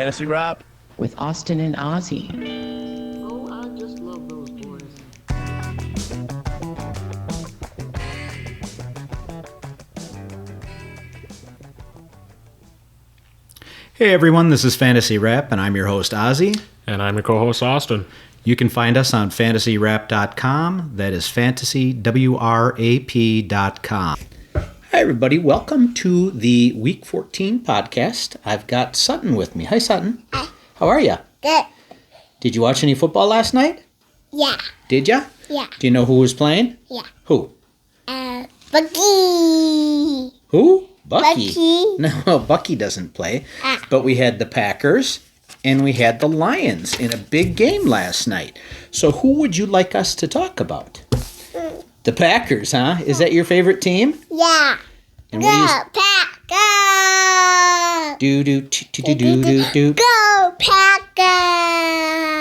Fantasy Rap with Austin and Ozzy. Oh, I just love those boys. Hey everyone, this is Fantasy Rap, and I'm your host Ozzy. And I'm your co-host Austin. You can find us on fantasyrap.com. That is fantasywrap.com. Hi everybody, welcome to the Week 14 podcast. I've got Sutton with me. Hi Sutton. Hi. How are you? Good. Did you watch any football last night? Yeah. Did ya? Yeah. Do you know who was playing? Yeah. Who? Bucky. Who? Bucky. Bucky. No, Bucky doesn't play. Ah. But we had the Packers and we had the Lions in a big game last night. So who would you like us to talk about? The Packers, huh? Is that your favorite team? Yeah. And Go, Pack, go. do. Go, Packers.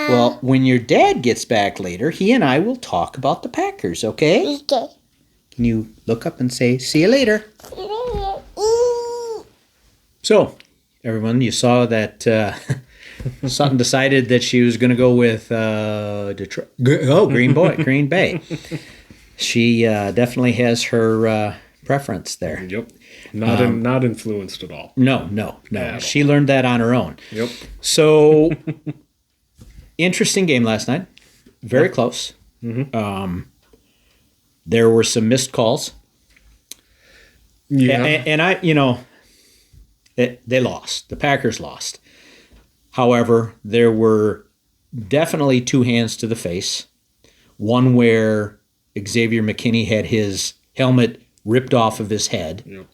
Well, when your dad gets back later, he and I will talk about the Packers, okay? Okay. Can you look up and say, see you later? So, everyone, you saw that Sutton decided that she was going to go with Detroit. Green Bay. She definitely has her preference there. Yep. Not influenced at all. No. At She learned that on her own. Yep. So, interesting game last night. Very close. Mm-hmm. There were some missed calls. Yeah. And I, they lost. The Packers lost. However, there were definitely two hands to the face. One where Xavier McKinney had his helmet ripped off of his head. Yep.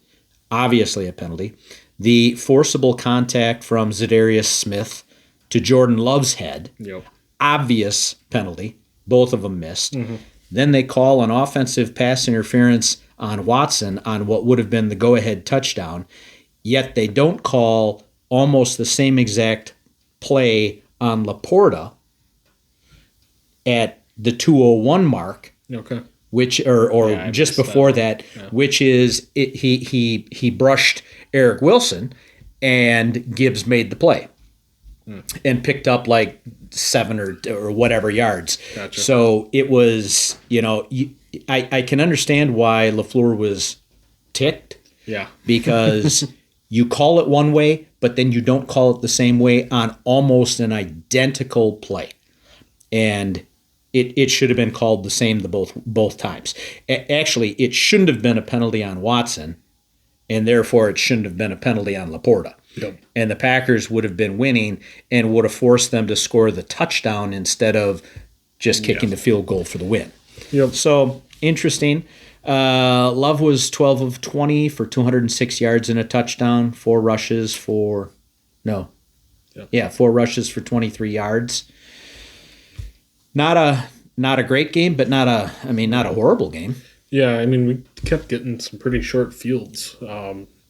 Obviously a penalty. The forcible contact from Zadarius Smith to Jordan Love's head. Yep. Obvious penalty. Both of them missed. Mm-hmm. Then they call an offensive pass interference on Watson on what would have been the go-ahead touchdown. Yet they don't call almost the same exact play on Laporta at the 2:01 mark. Okay. Which or Yeah, just missed before that that, which is he brushed Eric Wilson, and Gibbs made the play and picked up like 7 or whatever yards. Gotcha. So it was, I can understand why LaFleur was ticked. Yeah. Because you call it one way, but then you don't call it the same way on almost an identical play. And it should have been called the same both times. Actually, it shouldn't have been a penalty on Watson, and therefore it shouldn't have been a penalty on Laporta. Yep. And the Packers would have been winning and would have forced them to score the touchdown instead of just kicking the field goal for the win. Yep. So, interesting. Love was 12 of 20 for 206 yards and a touchdown, 4 rushes for 23 yards. Not a great game, but not a horrible game. Yeah, I mean, we kept getting some pretty short fields.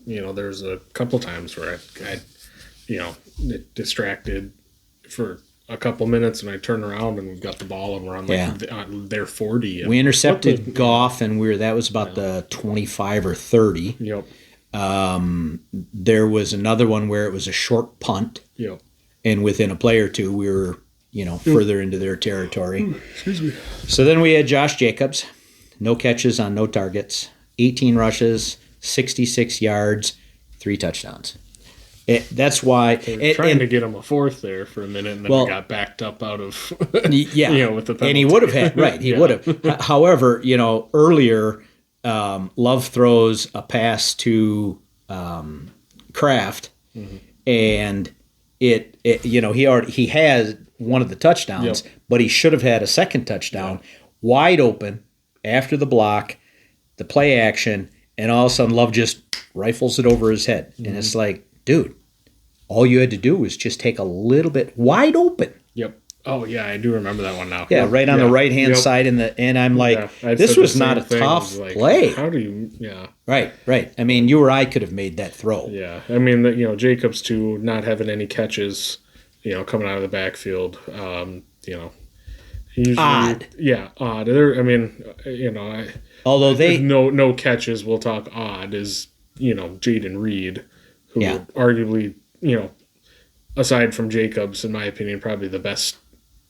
There's a couple times where I distracted for a couple minutes, and I turn around and we've got the ball and we're on their 40. We intercepted Goff, and that was about the 25 or 30. Yep. There was another one where it was a short punt. Yep. And within a play or two, we were, further into their territory. Excuse me. So then we had Josh Jacobs, no catches on no targets, 18 rushes, 66 yards, 3 touchdowns. That's why Trying to get him a fourth there for a minute, and then he got backed up out of with the penalty. And he would have had he would have. However, earlier Love throws a pass to Kraft, and he has one of the touchdowns, but he should have had a second touchdown wide open after the block, the play action, and all of a sudden Love just rifles it over his head. And it's like, dude, all you had to do was just take a little bit wide open. Yep. Oh yeah, I do remember that one now. Yeah, right on the right hand side and I'm like, this was not a tough play. How do you? Yeah. Right. I mean, you or I could have made that throw. Yeah, I mean, Jacobs too, not having any catches, coming out of the backfield. Usually, odd. Yeah, odd. I mean, although they no catches, we'll talk odd is Jaden Reed, who arguably aside from Jacobs, in my opinion, probably the best,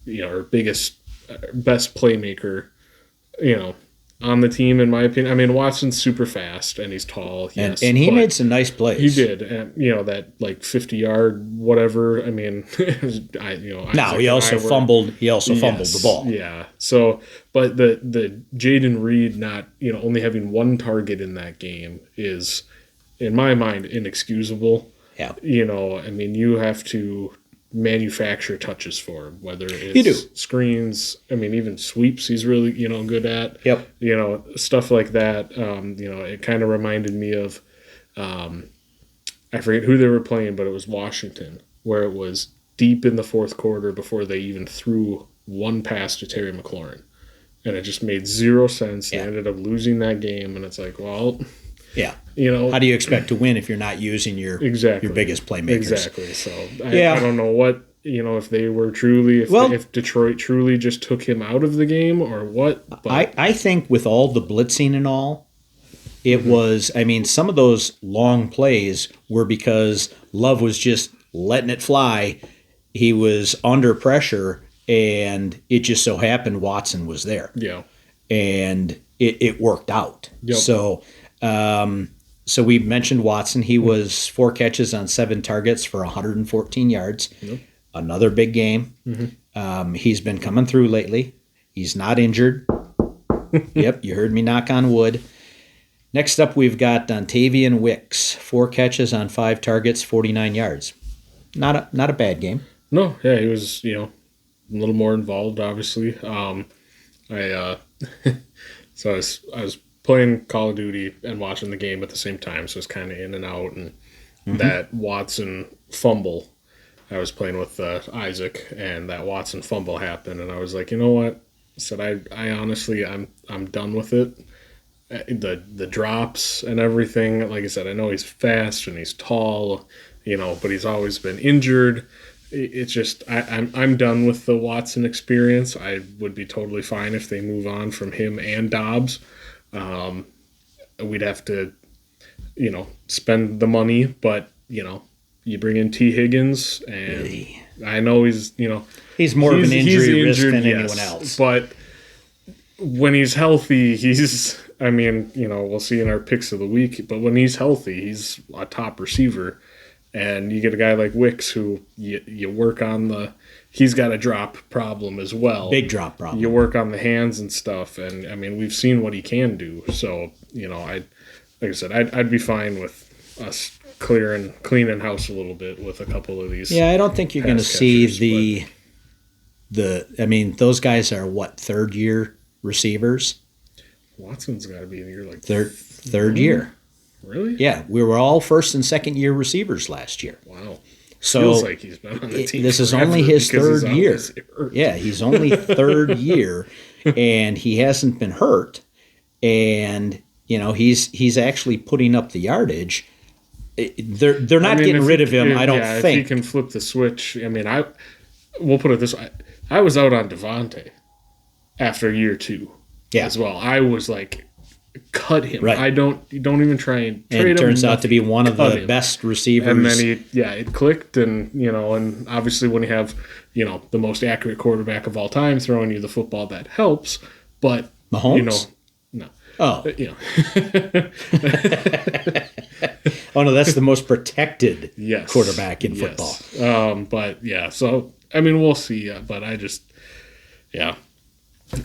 or best playmaker, on the team, in my opinion. I mean, Watson's super fast and he's tall. Yes, and he but made some nice plays. He did, and that like 50-yard whatever. I mean, Now he also fumbled. He also fumbled the ball. Yeah. So, but the Jaden Reed not only having one target in that game is, in my mind, inexcusable. Yeah. I mean, you have to manufacture touches for him, whether it's You do. screens. I mean, even sweeps. He's really good at. Yep. Stuff like that. It kind of reminded me of. I forget who they were playing, but it was Washington, where it was deep in the fourth quarter before they even threw one pass to Terry McLaurin. And it just made zero sense. They ended up losing that game, and it's like, well, yeah. How do you expect to win if you're not using your biggest playmakers? Exactly. So I don't know what, if they were truly, if Detroit truly just took him out of the game or what. But I think with all the blitzing and all, it was, I mean, some of those long plays were because Love was just letting it fly. He was under pressure, and it just so happened Watson was there. Yeah. And it worked out. Yep. So we mentioned Watson. He was 4 catches on 7 targets for 114 yards. Yep. Another big game. He's been coming through lately. He's not injured. Yep, you heard me knock on wood. Next up, we've got Dontavian Wicks, 4 catches on 5 targets, 49 yards. Not a bad game. No, yeah, he was, a little more involved, obviously. So I was playing Call of Duty and watching the game at the same time, so it's kind of in and out. And that Watson fumble, I was playing with Isaac, and that Watson fumble happened, and I was like, you know what? I said, I honestly, I'm done with it. The drops and everything, like I said, I know he's fast and he's tall, but he's always been injured. It's just I'm done with the Watson experience. I would be totally fine if they move on from him and Dobbs. We'd have to, spend the money, but you bring in T. Higgins, and I know he's he's more of an injury risk than yes, anyone else. But when he's healthy, we'll see in our picks of the week, but when he's healthy, he's a top receiver. And you get a guy like Wicks who you work on he's got a drop problem as well. Big drop problem. You work on the hands and stuff, and we've seen what he can do. So, like I said, I'd be fine with us cleaning house a little bit with a couple of these. Yeah, I don't think you're going to see those guys are what, 3rd year receivers? Watson's got to be in your like third year. Really? Yeah, we were all 1st and 2nd year receivers last year. Wow. So feels like he's been on the team. This is only his 3rd year. Yeah, he's only 3rd year, and he hasn't been hurt. And he's actually putting up the yardage. They're not getting rid of him. I don't think. If he can flip the switch. We'll put it this way. I was out on Devontae after year 2 as well. I was like, cut him. Right. You don't even try and trade him. And it turns out to be one of the best receivers. And then it clicked, and and obviously when you have the most accurate quarterback of all time throwing you the football, that helps. But Mahomes, no. Oh, oh no, that's the most protected quarterback in football. But yeah, so we'll see. But I just, I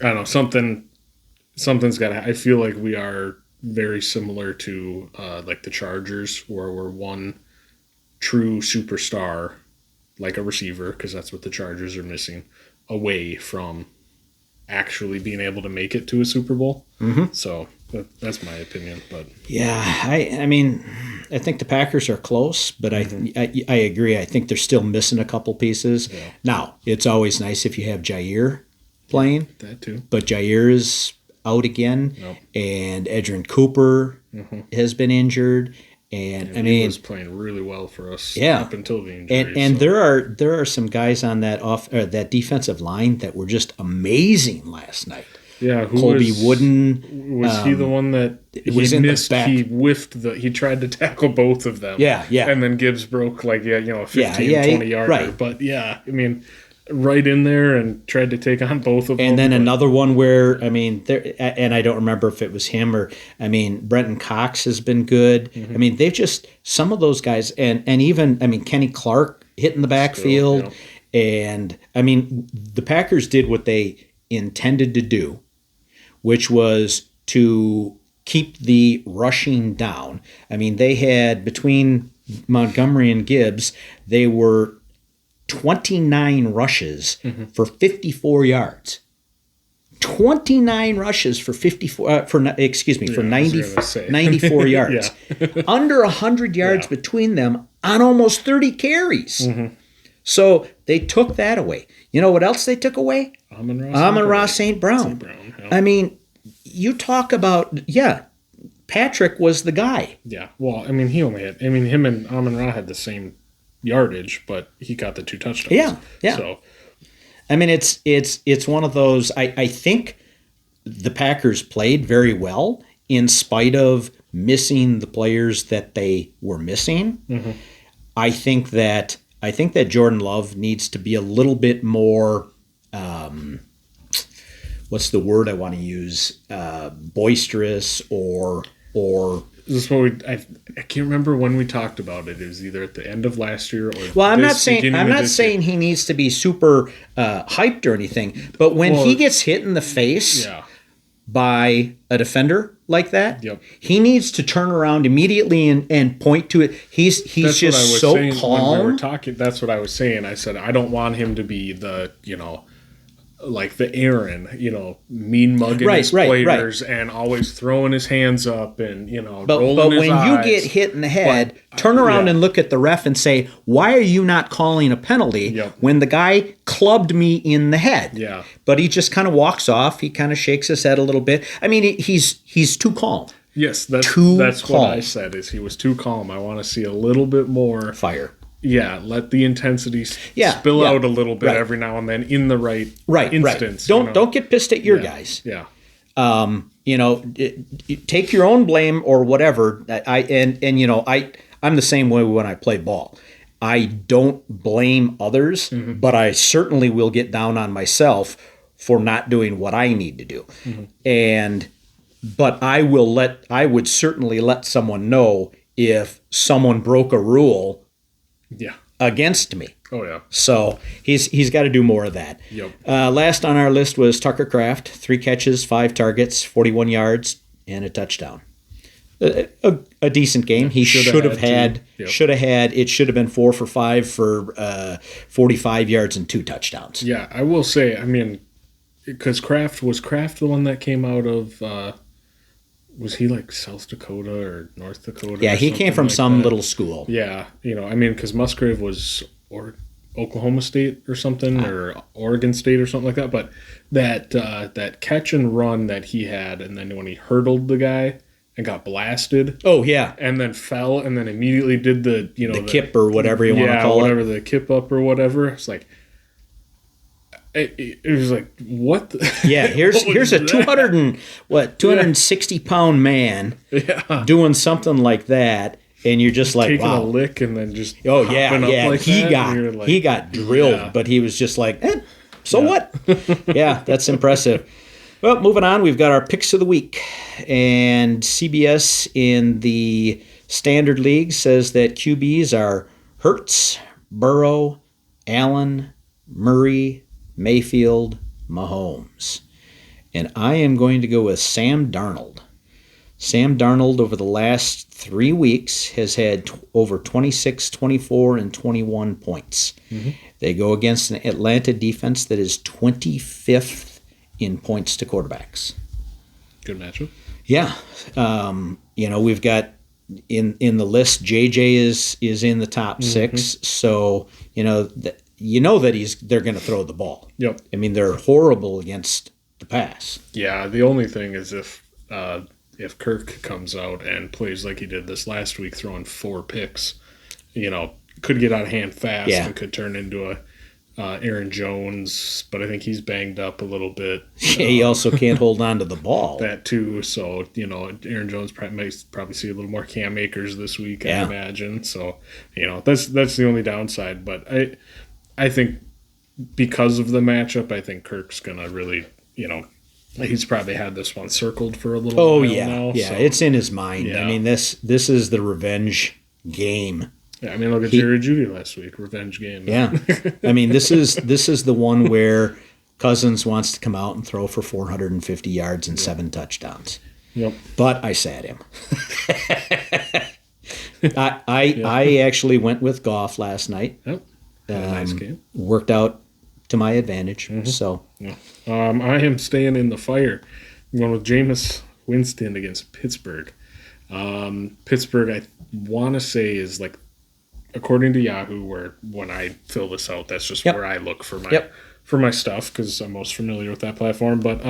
don't know, something's got to. I feel like we are very similar to like the Chargers, where we're one true superstar, like a receiver, because that's what the Chargers are missing, away from actually being able to make it to a Super Bowl. Mm-hmm. So that's my opinion. But yeah, I think the Packers are close, but I agree. I think they're still missing a couple pieces. Yeah. Now, it's always nice if you have Jair playing. That too. But Jair is out again, and Edgerrin Cooper has been injured. And he was playing really well for us up until the injury. And there are some guys on that defensive line that were just amazing last night. Yeah, who Colby was, Wooden. Was he the one that he was in the missed? back. He whiffed he tried to tackle both of them. Yeah. And then Gibbs broke a 15, 20 yarder. right. But yeah, I mean, right in there and tried to take on both of them. And then but- another one where, I mean, and I don't remember if it was him or, I mean, Brenton Cox has been good. Mm-hmm. I mean, they've just, some of those guys, and even, I mean, Kenny Clark hitting the backfield. And, I mean, the Packers did what they intended to do, which was to keep the rushing down. I mean, they had, between Montgomery and Gibbs, they were 29 rushes for 54 yards. 29 rushes for 54 for 94 yards. Under 100 yards between them on almost 30 carries. So they took that away. You know what else they took away? Amon-Ra St. Brown. I mean, you talk about, Patrick was the guy. Yeah. Well, I mean, him and Amon-Ra had the same yardage, but he got the 2 touchdowns. Yeah. So, I mean, it's one of those. I think the Packers played very well in spite of missing the players that they were missing. I think that Jordan Love needs to be a little bit more. What's the word I want to use? Boisterous or. this is what I can't remember when we talked about it. It was either at the end of last year or Well, I'm not beginning of this saying year. he needs to be super hyped or anything, but when he gets hit in the face by a defender like that, he needs to turn around immediately and point to it. He's That's just what I was so saying calm. when we were talking. That's what I was saying. I said I don't want him to be the like the Aaron, mean mugging his players and always throwing his hands up and rolling But his when eyes. you get hit in the head, turn around and look at the ref and say, "Why are you not calling a penalty when the guy clubbed me in the head?" Yeah. But he just kind of walks off. He kind of shakes his head a little bit. I mean, he's too calm. Yes, that's calm. what I said. Is he was too calm. I want to see a little bit more Fire. Yeah, let the intensity spill out a little bit Right. every now and then in the right Right. instance. Don't get pissed at your guys. Yeah. Take your own blame or whatever. I'm the same way when I play ball. I don't blame others, but I certainly will get down on myself for not doing what I need to do. But I would certainly let someone know if someone broke a rule against me. Oh yeah. So he's got to do more of that. Yep. Last on our list was Tucker Kraft, 3 catches, 5 targets, 41 yards, and a touchdown. A decent game. He should have had. It should have been 4 for 5 for 45 yards and 2 touchdowns. Yeah, I will say. I mean, because Kraft the one that came out of. Was he like South Dakota or North Dakota? Yeah, he came from like some that? little school. Yeah, because Musgrave was Oklahoma State or something, or Oregon State or something like that. But that catch and run that he had, and then when he hurdled the guy and got blasted. Oh yeah, and then fell, and then immediately did the kip or whatever you want to call whatever the kip up or whatever. It's like. It was like what? Yeah, here's a 260 pound man doing something like that, and you're just like, taking wow. a lick and then just Oh hopping yeah, up like he that, got and you're like, he got drilled, but he was just like, so what? Yeah, that's impressive. Well, moving on, we've got our picks of the week, and CBS in the Standard League says that QBs are Hurts, Burrow, Allen, Murray, Mayfield, Mahomes. And I am going to go with Sam Darnold. Sam Darnold over the last 3 weeks has had over 26, 24, and 21 points. They go against an Atlanta defense that is 25th in points to quarterbacks. Good matchup. Yeah. We've got in the list, JJ is in the top 6. So, that they're going to throw the ball. Yep. I mean, they're horrible against the pass. Yeah, the only thing is if Kirk comes out and plays like he did this last week, throwing 4 picks, could get out of hand fast and could turn into Aaron Jones, but I think he's banged up a little bit. He also can't hold on to the ball. That too. So, Aaron Jones probably see a little more Cam Akers this week, I Yeah. imagine. So, that's the only downside. But I think because of the matchup, I think Kirk's gonna really, he's probably had this one circled for a little Oh while yeah, now. yeah, So, it's in his mind. Yeah. I mean, this is the revenge game. yeah, I mean, look at Jerry Jeudy last week, revenge game. Yeah, I mean, this is the one where Cousins wants to come out and throw for 450 yards and 7 touchdowns. Yep. But I sat him. I actually went with Goff last night. Yep. Had a nice game. Worked out to my advantage. Mm-hmm. So I am staying in the fire. I'm going with Jameis Winston against Pittsburgh. Pittsburgh, I want to say, is like, according to Yahoo, where when I fill this out, that's just Yep. where I look for my Yep. for my stuff because I'm most familiar with that platform. But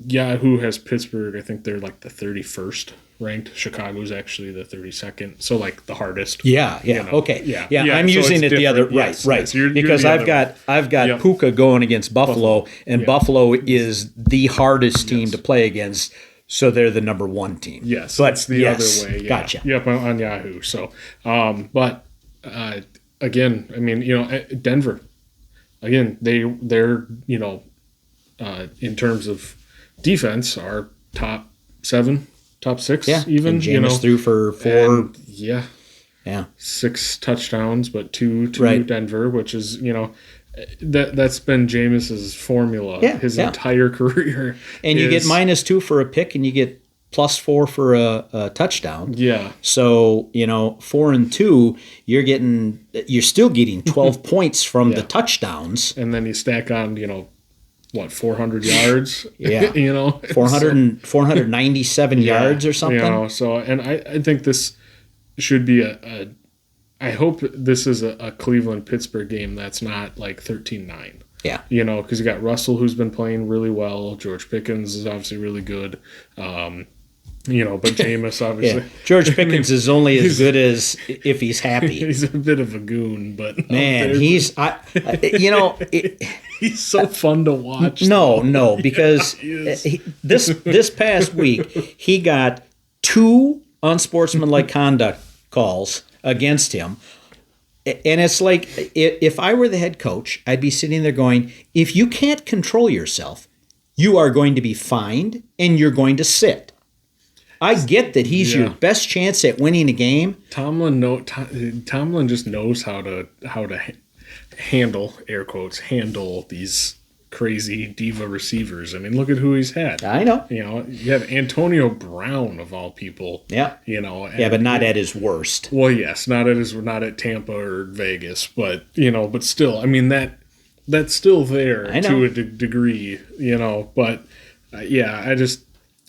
Yahoo has Pittsburgh. I think they're like the 31st ranked. Chicago's actually the 32nd. So like the hardest. yeah, okay, Yeah, I'm so using it's it the other different. Yes, right, yes, you're because the I've other got Yep. Puka going against Buffalo, and Yeah. Buffalo is the hardest team to play against. So they're the number 1 team. Yes, but that's the other way. Yeah. Gotcha. Yep, on Yahoo. So, but again, I mean, Denver. Again, they're in terms of defense are top 7, top 6, Yeah, even. And Jameis threw for 4. And, yeah, Yeah, 6 touchdowns, but 2 to Right. Denver, which is that's been Jameis's formula his Yeah. entire career. and you get is- -2 for a pick, and you get +4 for a touchdown. Yeah. So 4 and 2, you're still getting 12 points from the Yeah. touchdowns. And then you stack on, 400 yards? Yeah. 497 yards or something. So, and I think this should be I hope this is a Cleveland-Pittsburgh game that's not like 13-9. Yeah. Because you got Russell, who's been playing really well. George Pickens is obviously really good. But Jameis, obviously. Yeah. George Pickens is only as good as if he's happy. He's a bit of a goon, but Man, he's he's so fun to watch. no, because is. this past week he got 2 unsportsmanlike conduct calls against him. And it's like, if I were the head coach, I'd be sitting there going, if you can't control yourself, you are going to be fined and you're going to sit. I get that he's your Yeah. best chance at winning a game. Tomlin just knows how to handle, air quotes, handle these crazy diva receivers. I mean, look at who he's had. I know. You have Antonio Brown of all people. Yeah. and- But not at his worst. Well, yes, not at Tampa or Vegas, but but still, I mean that's still there I know. to a degree, But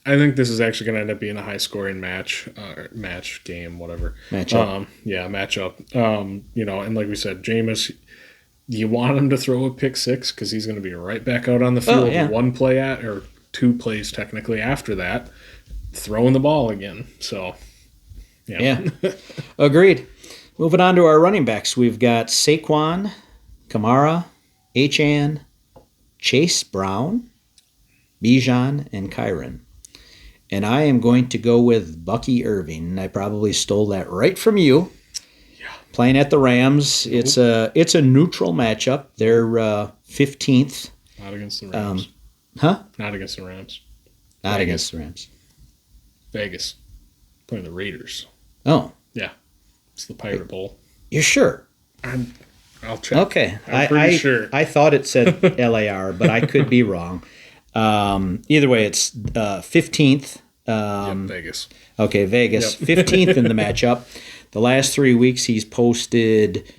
I think this is actually going to end up being a high scoring match game, whatever Matchup. matchup. And like we said, Jameis. You want him to throw a pick 6 because he's going to be right back out on the field. yeah. 1 play or 2 plays technically after that, throwing the ball again. So, Yeah. Agreed. Moving on to our running backs. We've got Saquon, Kamara, Achane, Chase Brown, Bijan, and Kyron. And I am going to go with Bucky Irving. I probably stole that right from you. Playing at the Rams. It's a neutral matchup. They're 15th. not against the Rams. Huh? Not against the Rams. Not Vegas. against the Rams. Vegas. Playing the Raiders. Oh, Yeah. It's the Pirate Bowl. you're sure? I'll check. Okay. I'm pretty sure. I thought it said LAR, but I could be wrong. Either way, it's 15th. Vegas. Okay, Vegas. Yep. 15th in the matchup. The last 3 weeks, he's posted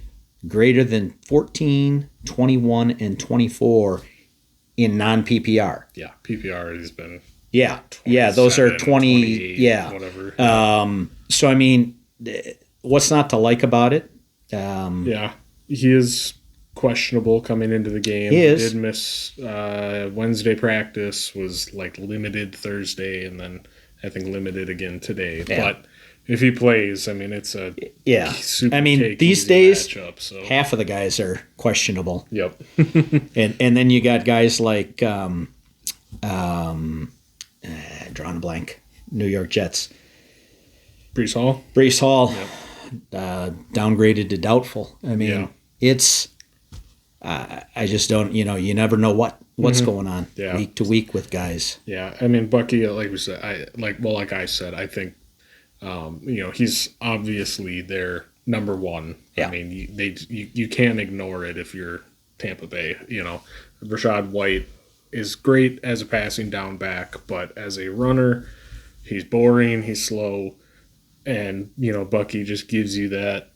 greater than 14, 21, and 24 in non-PPR. Yeah. PPR has been Yeah. Yeah, those are 27, 20. 28, Yeah. whatever. So, I mean, what's not to like about it? Yeah, he is questionable coming into the game. He is. Did miss Wednesday practice, was like limited Thursday, and then I think, limited again today. Yeah. But if he plays, I mean, it's a Yeah. super I mean, cake these easy days, matchup, so. half of the guys are questionable. Yep. And then you got guys like drawing a blank, New York Jets. Brees Hall. Brees Hall downgraded to doubtful. I mean, Yeah. it's I just don't. You never know what's going on Yeah. week to week with guys. Yeah, I mean Bucky, like we said, like I said, I think, he's obviously their number one. Yeah. I mean, you can't ignore it if you're Tampa Bay. Rashad White is great as a passing down back, but as a runner, he's boring, he's slow, and Bucky just gives you that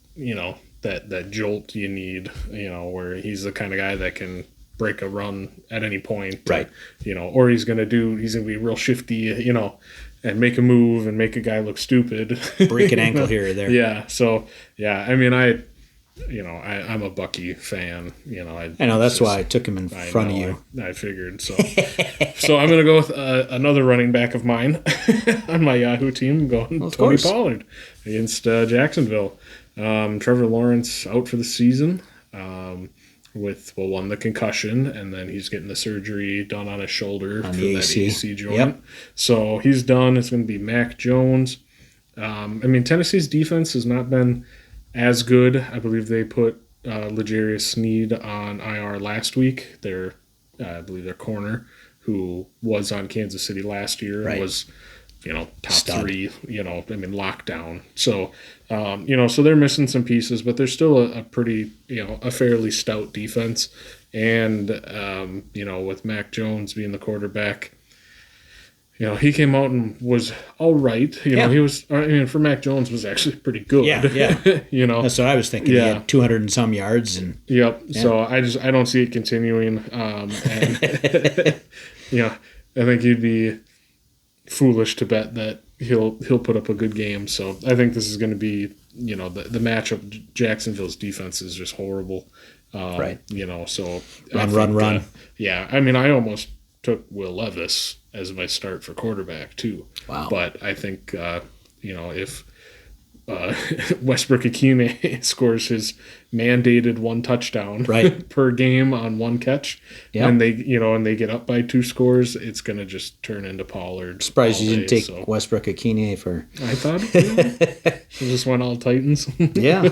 that jolt you need. Where he's the kind of guy that can break a run at any point, Right. Or he's gonna be real shifty, and make a move and make a guy look stupid, Break an ankle here or there. Yeah. So yeah, I mean, I'm a Bucky fan. I know that's why I took him in front of you. I figured so. So I'm gonna go with another running back of mine on my Yahoo team. I'm going Of Tony course. Pollard against Jacksonville. Trevor Lawrence out for the season with the concussion, and then he's getting the surgery done on his shoulder for the that AC. AC joint. Yep. So he's done. It's going to be Mac Jones. I mean, Tennessee's defense has not been as good. I believe they put L'Jarius Sneed on IR last week. I believe their corner, who was on Kansas City last year, Right. was top Stud. 3, lockdown. So, so they're missing some pieces, but they're still a pretty, a fairly stout defense. And, with Mac Jones being the quarterback, he came out and was all right. Yeah. He was, for Mac Jones was actually pretty good. Yeah, yeah. That's what I was thinking. Yeah. He had 200 and some yards, and Yep. So I don't see it continuing. And I think you'd be foolish to bet that he'll put up a good game. So I think this is going to be, the matchup. Jacksonville's defense is just horrible. Right. So Run. Yeah. I mean, I almost took Will Levis as my start for quarterback too. Wow. But I think, if Westbrook-Akine scores his mandated 1 touchdown Right. per game on 1 catch, Yep. and they get up by 2 scores, it's going to just turn into Pollard. surprised all you didn't day, take so. Westbrook-Akine for. I thought it just went all Titans. Yeah.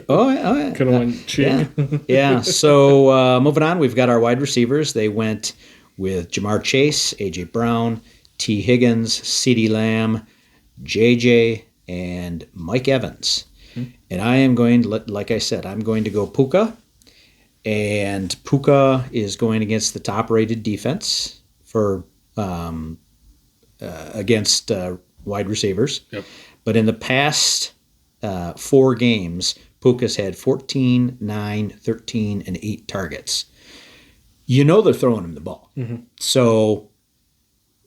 Oh, yeah. Could have went Chig. Yeah. Yeah. So moving on, we've got our wide receivers. They went with Jamar Chase, A.J. Brown, T. Higgins, CeeDee Lamb, J.J., and Mike Evans. And I am going to, like I said, I'm going to go Puka. And Puka is going against the top-rated defense for against wide receivers. Yep. But in the past 4 games, Puka's had 14, 9, 13, and 8 targets. They're throwing him the ball. So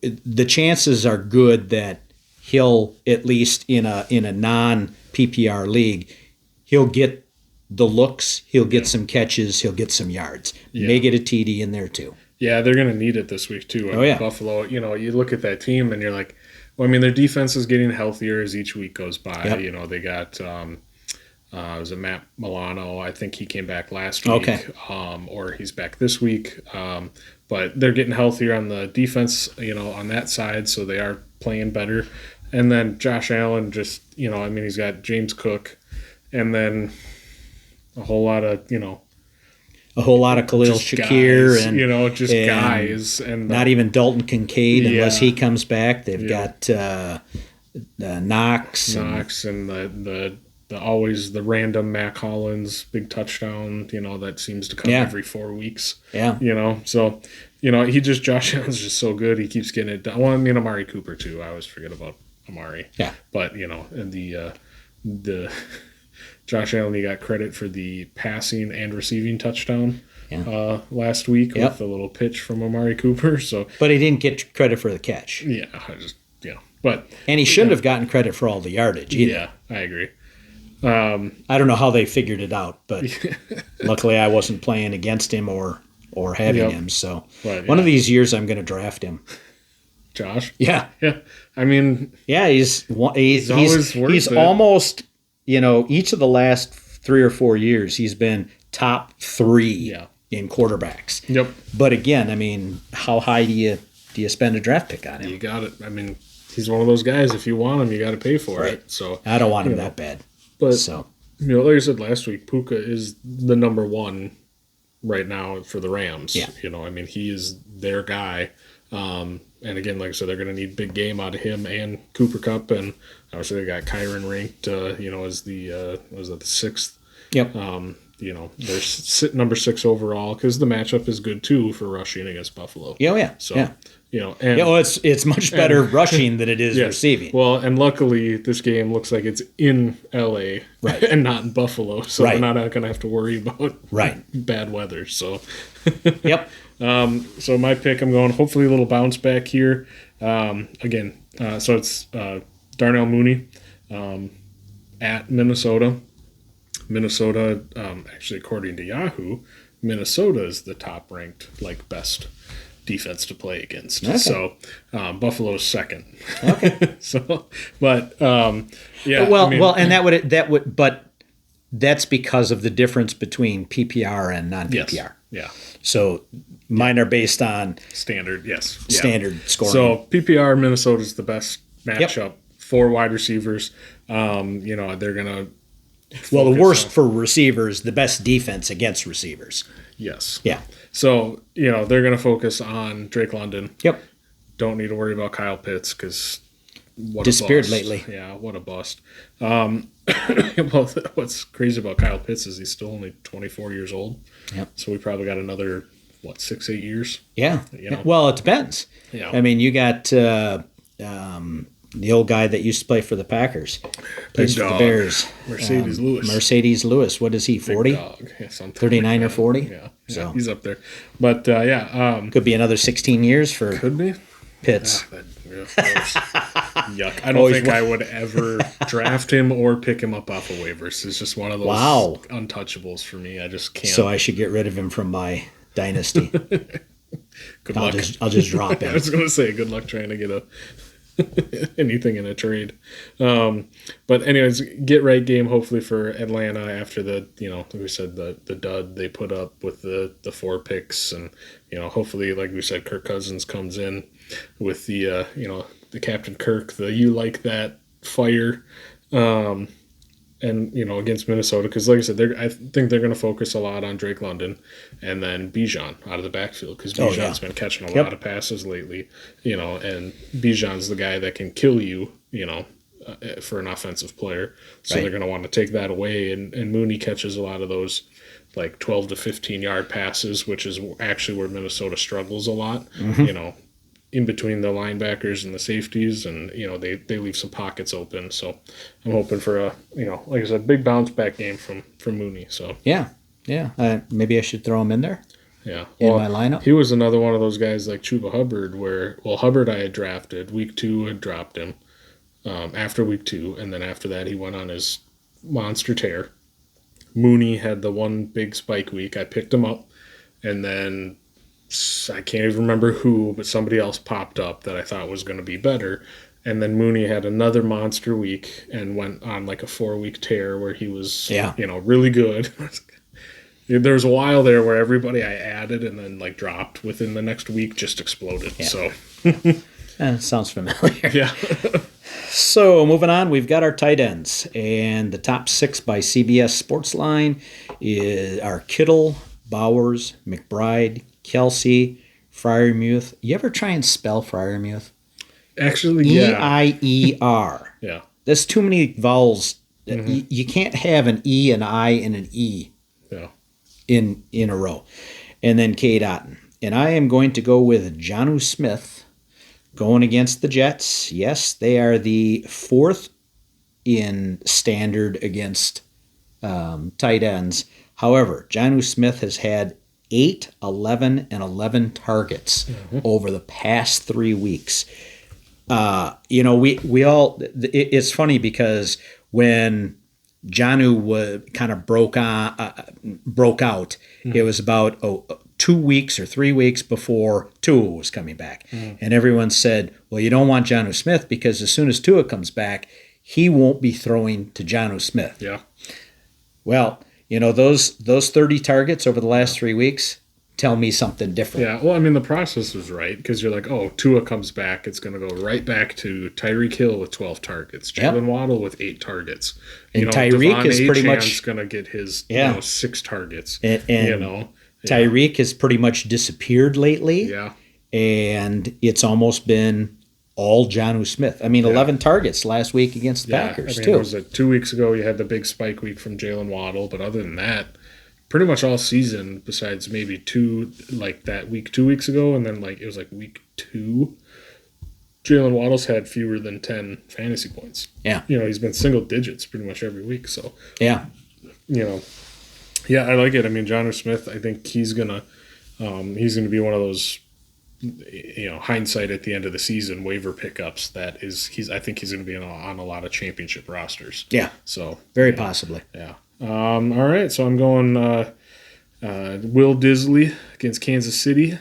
the chances are good that he'll, at least in a non-PPR league, he'll get the looks, he'll get some catches, he'll get some yards. Yeah. May get a TD in there too. Yeah, they're going to need it this week too. Oh, yeah. Buffalo, you look at that team and you're like, well, I mean, their defense is getting healthier as each week goes by. Yep. They got, was it Matt Milano? I think he came back last week. Okay. Or he's back this week. But they're getting healthier on the defense, on that side, so they are playing better. And then Josh Allen just, he's got James Cook and then a whole lot of, A whole lot of Khalil just Shakir guys, and and guys. And not even Dalton Kincaid unless Yeah. he comes back. They've Yeah. got Knox. and- Knox and the always the random Mac Hollins big touchdown, that seems to come Yeah. every 4 weeks. Yeah. So, Josh Allen's just so good. He keeps getting it done. Well, Amari Cooper too. I always forget about Amari. Yeah. But, and the Josh Allen, he got credit for the passing and receiving touchdown last week Yep. with a little pitch from Amari Cooper. So, But he didn't get credit for the catch. yeah, but And he shouldn't have gotten credit for all the yardage either. yeah, I agree. I don't know how they figured it out, but luckily I wasn't playing against him or having Yep. him. So But, one of yeah. these years I'm going to draft him. Josh. Yeah. Yeah. I mean, Yeah, he's always worth he's it. almost, each of the last 3 or 4 years he's been top 3 Yeah. in quarterbacks. yep. But again, I mean, how high do you spend a draft pick on him? You got it. I mean, he's one of those guys. If you want him, you got to pay for Right. it. So, I don't want him that bad. but So like I said last week, Puka is the number one right now for the Rams. Yeah. I mean, he is their guy. And again, like I said, they're going to need big game out of him and Cooper Kupp, and obviously they got Kyron ranked, as the was that the 6th. yep. They're number 6 overall because the matchup is good too for rushing against Buffalo. Yeah. So yeah. and Yeah, well, it's much better rushing than it is yes. receiving. Well, and luckily this game looks like it's in LA, Right. and not in Buffalo, so Right. we're not going to have to worry about Right. bad weather. So, Yep. so my pick, I'm going hopefully a little bounce back here. Again, so it's Darnell Mooney at Minnesota. Minnesota, actually, according to Yahoo, Minnesota is the top ranked, best defense to play against. Okay. So Buffalo's second. Okay. So, but yeah. Well, I mean, and that would, but that's because of the difference between PPR and non-PPR. yes, yeah, So mine are based on standard. Yes, yeah. standard scoring. So PPR, Minnesota's the best matchup. 4 wide receivers. They're gonna. well, the focus worst on- for receivers, the best defense against receivers. Yes. Yeah. So they're gonna focus on Drake London. Yep. Don't need to worry about Kyle Pitts because what Disappeared a bust. lately. Yeah, what a bust. Well, what's crazy about Kyle Pitts is he's still only 24 years old. Yep. So we probably got another 6-8 years. Yeah. You know? Well, it depends. Yeah. I mean, you got the old guy that used to play for the Packers, plays for the dog. Bears. Mercedes Lewis. Mercedes Lewis. What is he? 40? Dog. Yeah, something 39 or 40? Yeah. So- He's up there. But Could be another 16 years for could be. Pitts. Yuck. I don't Always think I would ever draft him or pick him up off of waivers. It's just one of those Wow. untouchables for me. I just can't. So I should get rid of him from my dynasty. Good I'll luck. just drop I him. was going to say, good luck trying to get anything in a trade. But anyways, get right game hopefully for Atlanta after the, like we said, the dud they put up with the 4 picks. And, hopefully, like we said, Kirk Cousins comes in with the, the Captain Kirk, the you like that fire. And, against Minnesota, because like I said, I think they're going to focus a lot on Drake London and then Bijan out of the backfield because Bijan's been catching a lot of passes lately, and Bijan's the guy that can kill you, for an offensive player. So they're going to want to take that away. And Mooney catches a lot of those 12 to 15 yard passes, which is actually where Minnesota struggles a lot, in between the linebackers and the safeties, and they leave some pockets open. So I'm hoping for a like I said, big bounce back game from Mooney. So Yeah. Maybe I should throw him in there. yeah, In my lineup? he was another one of those guys like Chuba Hubbard, where Hubbard I had drafted week 2, had dropped him after week 2, and then after that he went on his monster tear. Mooney had the one big spike week. I picked him up, and then I can't even remember who, but somebody else popped up that I thought was going to be better. And then Mooney had another monster week and went on a 4-week tear where he was, really good. There was a while there where everybody I added and then dropped within the next week just exploded. Yeah. So, Sounds familiar. yeah. So moving on, we've got our tight ends, and the top 6 by CBS Sportsline are Kittle, Bowers, McBride, Kelsey, Freiermuth. You ever try and spell Freiermuth? Actually, yeah. E-I-E-R. Yeah. There's too many vowels. You can't have an E, an I, and an E Yeah. in a row. And then Cade Otton. And I am going to go with Jonnu Smith going against the Jets. Yes, they are the 4th in standard against tight ends. However, Jonnu Smith has had 8, 11, and 11 targets over the past 3 weeks. We all. It's funny because when Jonnu kind of broke out, it was about 2 weeks or 3 weeks before Tua was coming back. And everyone said, well, you don't want Jonnu Smith because as soon as Tua comes back, he won't be throwing to Jonnu Smith. Yeah. Well, those 30 targets over the last 3 weeks tell me something different. Yeah, well, I mean, the process was right because you're like, oh, Tua comes back. It's going to go right back to Tyreek Hill with 12 targets, Yep. Jalen Waddle with 8 targets. And Tyreek is pretty much going to get his 6 targets. And Yeah. Tyreek has pretty much disappeared lately. Yeah. And it's almost been all Jonnu Smith. I mean, 11 targets last week against the Packers, I mean, too. Was it 2 weeks ago you had the big spike week from Jalen Waddle, but other than that, pretty much all season, besides maybe 2, like that week 2 weeks ago, and then it was week 2, Jalen Waddle's had fewer than 10 fantasy points. Yeah. He's been single digits pretty much every week. So, Yeah. Yeah, I like it. I mean, Jonnu Smith, I think he's gonna be one of those, hindsight at the end of the season waiver pickups. I think he's gonna be on a lot of championship rosters. Yeah. So Very possibly. yeah. All right, so I'm going Will Disley against Kansas City.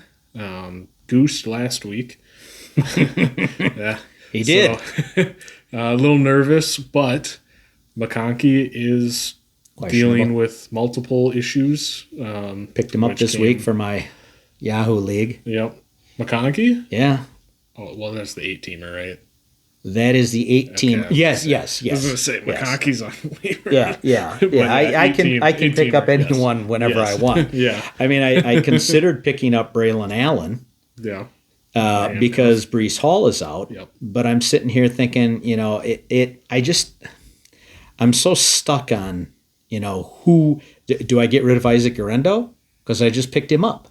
Goosed last week. Yeah, He did. So, a little nervous, but McConkey is dealing with multiple issues. Picked him up this week for my Yahoo League. Yep. McConkey? Yeah. Oh, well, that's the 8-teamer, right? That is the 8-team. Okay. Yes. I was going to say, yes. McConkey's on waiver. Yeah. When I can 18 pick up yes. anyone whenever Yes. I want. Yeah. I mean, I considered picking up Braylon Allen Yeah. because Breece Hall is out. Yep. But I'm sitting here thinking, I'm so stuck on, who do I get rid of Isaac Guerrero? Because I just picked him up.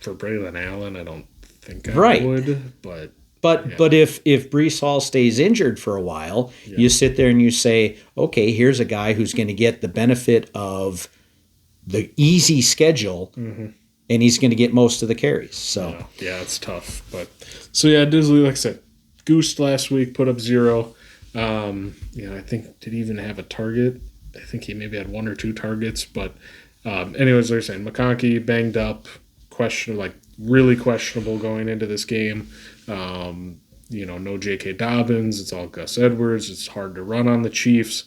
For Braylon Allen, I don't think I Right. would, but But if Breece Hall stays injured for a while, you sit there and you say, okay, here's a guy who's going to get the benefit of the easy schedule, and he's going to get most of the carries. So yeah, it's tough. But so yeah, Disley, like I said, goosed last week, put up 0. I think did he even have a target? I think he maybe had 1 or 2 targets. But anyways, they're saying McConkey banged up, really questionable going into this game. No J.K. Dobbins. It's all Gus Edwards. It's hard to run on the Chiefs,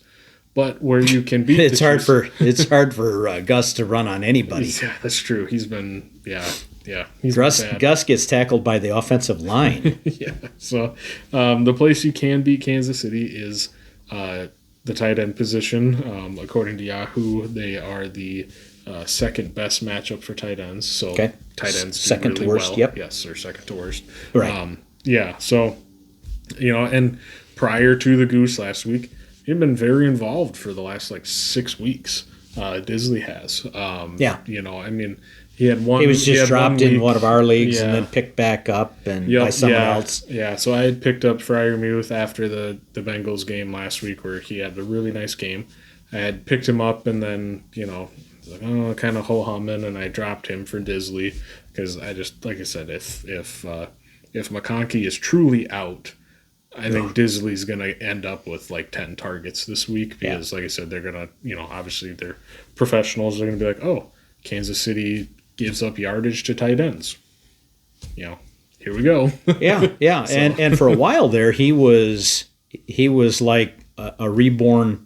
but where you can beat it's the hard Chiefs, it's hard for Gus to run on anybody. Yeah, that's true. He's been He's been bad. Gus gets tackled by the offensive line. Yeah. So the place you can beat Kansas City is the tight end position. According to Yahoo, they are the second best matchup for tight ends. So Okay. tight ends do Second to really worst, well. yep. Yes, or second to worst. Right. Yeah. So and prior to the goose last week, he'd been very involved for the last 6 weeks. Disley has. Yeah. I mean, he had one. He was just dropped in one of our leagues and Yeah. then picked back up by someone else. Yeah, so I had picked up Freiermuth after the Bengals game last week where he had a really nice game. I had picked him up and then, kind of ho-humming, and I dropped him for Disley because I just, like I said, if McConkey is truly out, I think Disley's going to end up with 10 targets this week because, like I said, they're going to, obviously they're professionals. They're going to be like, oh, Kansas City gives up yardage to tight ends. Here we go. Yeah. So. And for a while there, he was like a reborn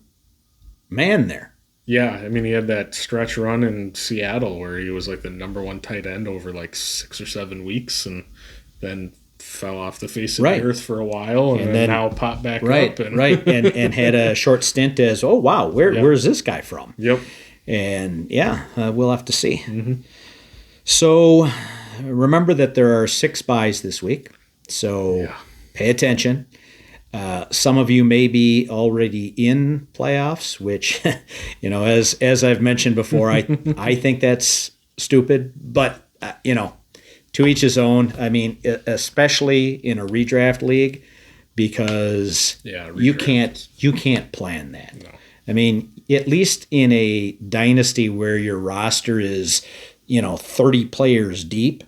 man there. Yeah, I mean, he had that stretch run in Seattle where he was the number 1 tight end over 6 or 7 weeks and then fell off the face of the earth for a while and then now popped back up. And had a short stint as, oh, wow, where's this guy from? Yep. And we'll have to see. Mm-hmm. So remember that there are 6 buys this week. So pay attention. Some of you may be already in playoffs, which, as I've mentioned before, I think that's stupid. But, to each his own. I mean, especially in a redraft league, because you can't plan that. No. I mean, at least in a dynasty where your roster is, 30 players deep,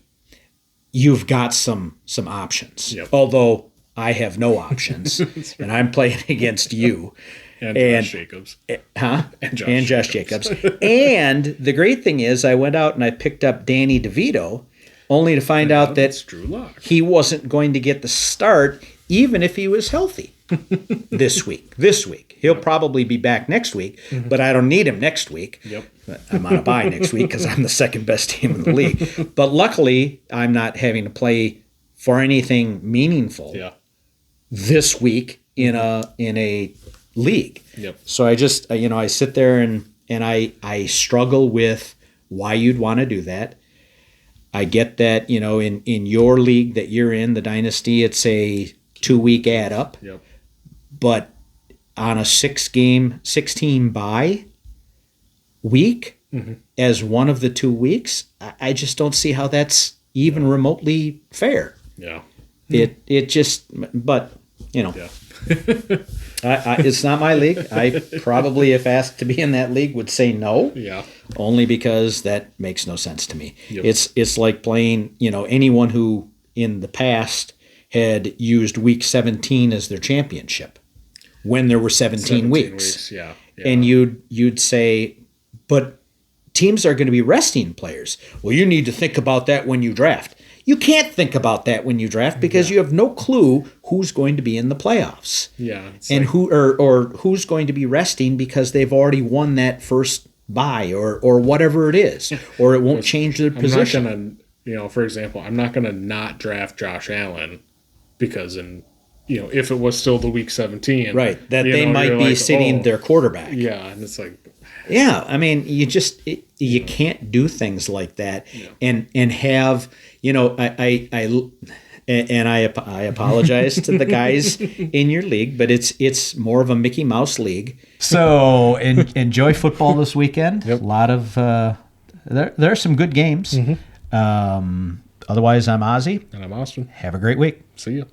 you've got some options. Yep. Although I have no options, and I'm playing against you. And And- Josh Jacobs. Huh? And Josh And Josh Jacobs. And the great thing is, I went out and I picked up Danny DeVito, only to find out That's that Drew Lock. he wasn't going to get the start, even if he was healthy this week. He'll probably be back next week, but I don't need him next week. Yep. But I'm on a bye next week because I'm the second best team in the league. But luckily, I'm not having to play for anything meaningful Yeah. this week in a league. Yep. So I just I sit there and I struggle with why you'd want to do that. I get that in your league that you're in, the Dynasty, it's a 2-week add up, Yep. but on a 16 bye week as one of the 2 weeks, I just don't see how that's even remotely fair. Yeah. It just, but Yeah. it's not my league. I probably, if asked to be in that league, would say no. Yeah. Only because that makes no sense to me. Yep. It's like playing, anyone who in the past had used week 17 as their championship when there were 17 weeks. Yeah. And you'd say, but teams are going to be resting players. Well, you need to think about that when you draft. You can't think about that when you draft because you have no clue who's going to be in the playoffs. Yeah. It's And like- who or who's going to be resting because they've already won that first bye or whatever it is, or it won't change their position. I'm not gonna, for example, I'm not gonna not draft Josh Allen because if it was still the week 17, Right, that you they know, might you're be like, sitting oh, their quarterback. Yeah, and it's like, Yeah, I mean, you can't do things like that, and have I apologize to the guys in your league, but it's more of a Mickey Mouse league. So enjoy football this weekend. A lot of there are some good games. Otherwise, I'm Ozzy. and I'm Austin. Have a great week. See you.